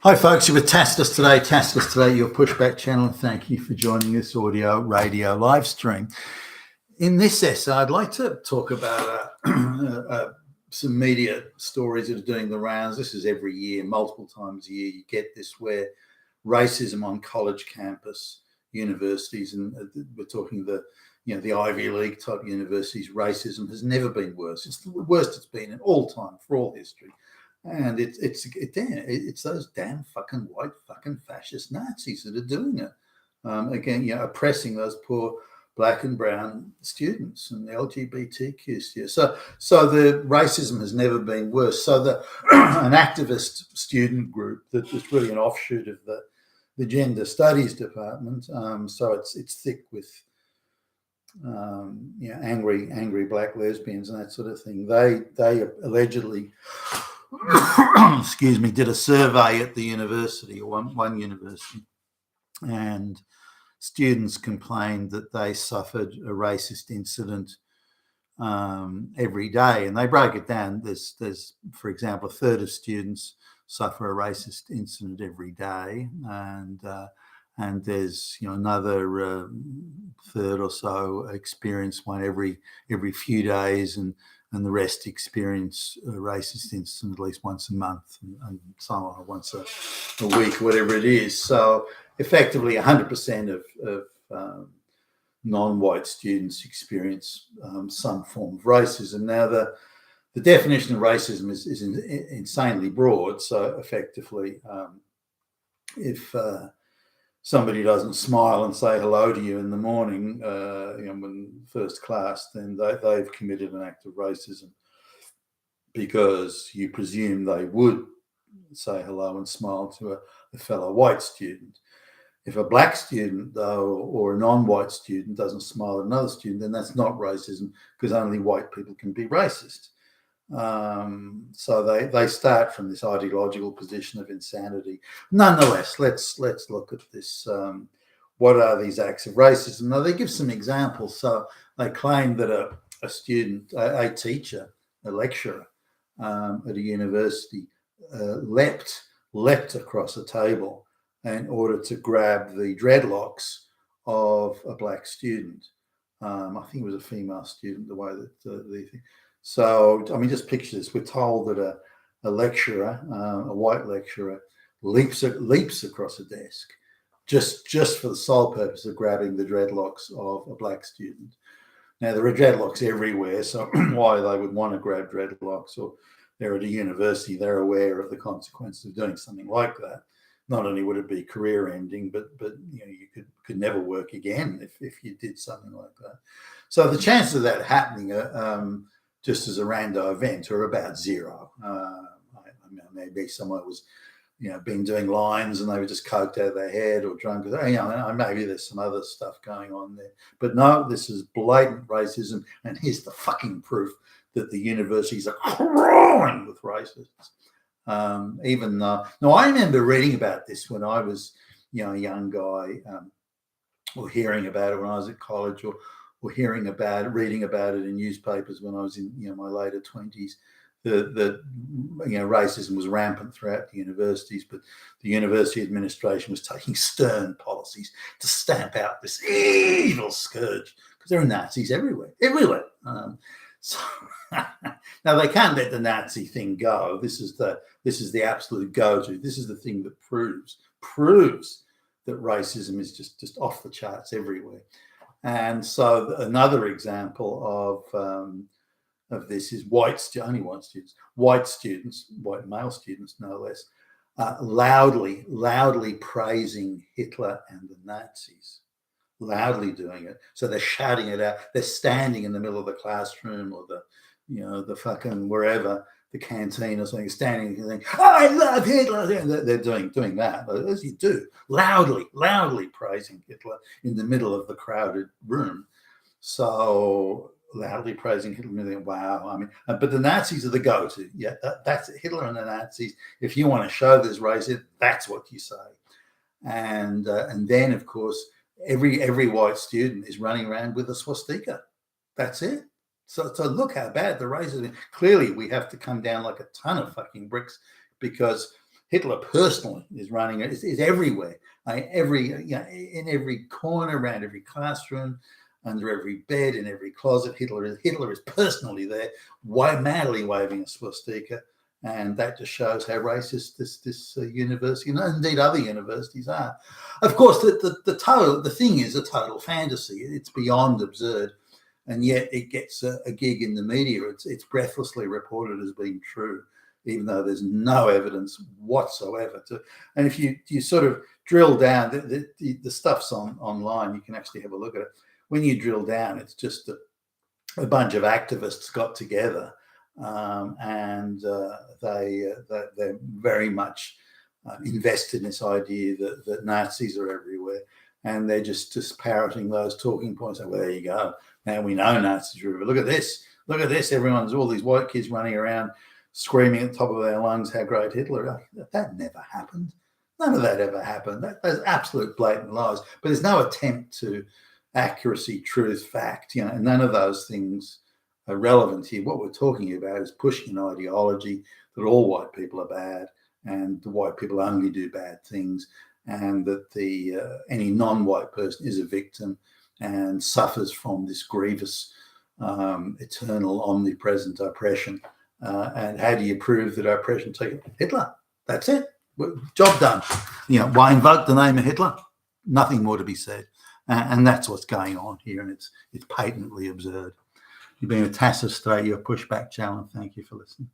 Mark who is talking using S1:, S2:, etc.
S1: Hi, folks. You're with Tacitus Today. Tacitus Today, your pushback channel. Thank you for joining this audio radio live stream. In this essay, I'd like to talk about some media stories that are doing the rounds. This is every year, multiple times a year. You get this where racism on college campus, universities, and we're talking the Ivy League type universities, racism has never been worse. It's the worst it's been in all time for all history. And it's those damn fucking white fucking fascist Nazis that are doing it. Again, oppressing those poor black and brown students and the LGBTQ students. So the racism has never been worse. So an activist student group that's really an offshoot of the gender studies department. So it's thick with angry black lesbians and that sort of thing. They allegedly did a survey at the university, or one university, and students complained that they suffered a racist incident every day, and they broke it down. There's, for example, a third of students suffer a racist incident every day, and there's another third or so experience one every few days, and the rest experience a racist incident at least once a month, and so on, once a week, whatever it is. So effectively 100% of non-white students experience some form of racism. Now, the definition of racism is insanely broad. So effectively, if somebody doesn't smile and say hello to you in the morning, when first class, then they've committed an act of racism, because you presume they would say hello and smile to a fellow white student. If a black student, though, or a non-white student doesn't smile at another student, then that's not racism, because only white people can be racist. So they start from this ideological position of insanity. Nonetheless, let's look at this. What are these acts of racism? Now, they give some examples. So they claim that a student, a teacher, a lecturer at a university leapt across a table in order to grab the dreadlocks of a black student. I think it was a female student, the way that the thing. So, I mean, just picture this. We're told that a lecturer, a white lecturer, leaps across a desk just for the sole purpose of grabbing the dreadlocks of a black student. Now, there are dreadlocks everywhere, so why they would want to grab dreadlocks, or they're at a university, they're aware of the consequences of doing something like that. Not only would it be career ending, but you could never work again if you did something like that. So the chances of that happening just as a rando event are about zero. Maybe someone was, been doing lines and they were just coked out of their head or drunk. Maybe there's some other stuff going on there. But no, this is blatant racism, and here's the fucking proof that the universities are crawling with racists. Even though, I remember reading about this when I was, a young guy, or hearing about it when I was at college, or reading about it in newspapers when I was in my later 20s. That racism was rampant throughout the universities, but the university administration was taking stern policies to stamp out this evil scourge, because there are Nazis everywhere. So now they can't let the Nazi thing go. This is the absolute go-to. This is the thing that proves that racism is just off the charts everywhere. And so another example of this is white male students, no less, loudly praising Hitler and the Nazis, loudly doing it. So they're shouting it out. They're standing in the middle of the classroom, or the fucking wherever, the canteen or something, standing and saying, "I love Hitler." They're doing that, as you do, loudly praising Hitler in the middle of the crowded room. So loudly praising Hitler, wow. I mean, but the Nazis are the go-to. Yeah, that's it. Hitler and the Nazis. If you want to show there's racism, that's what you say. And then, of course, every white student is running around with a swastika. That's it. So look how bad the racism is. Clearly, we have to come down like a ton of fucking bricks, because Hitler personally is running it, is everywhere. In every corner, around every classroom, under every bed, in every closet. Hitler is personally there, madly waving a swastika, and that just shows how racist this university, and indeed other universities, are. Of course, the thing is a total fantasy. It's beyond absurd, and yet it gets a gig in the media. It's breathlessly reported as being true, even though there's no evidence whatsoever. And if you sort of drill down, the stuff's online. You can actually have a look at it. When you drill down, it's just a bunch of activists got together, and they're very much invested in this idea that Nazis are everywhere, and they're just parroting those talking points. Like, well, there you go. Now we know Nazis are everywhere. Look at this. Look at this. All these white kids running around screaming at the top of their lungs how great Hitler is. That never happened. None of that ever happened. That's absolute blatant lies. But there's no attempt to accuracy, truth, fact. None of those things are relevant here. What we're talking about is pushing an ideology that all white people are bad, and the white people only do bad things, and that any non-white person is a victim and suffers from this grievous, eternal, omnipresent oppression. And how do you prove that oppression takes Hitler? That's it. Job done. Why invoke the name of Hitler? Nothing more to be said. And that's what's going on here, and it's patently absurd. You've been a TAS Australia pushback channel. Thank you for listening.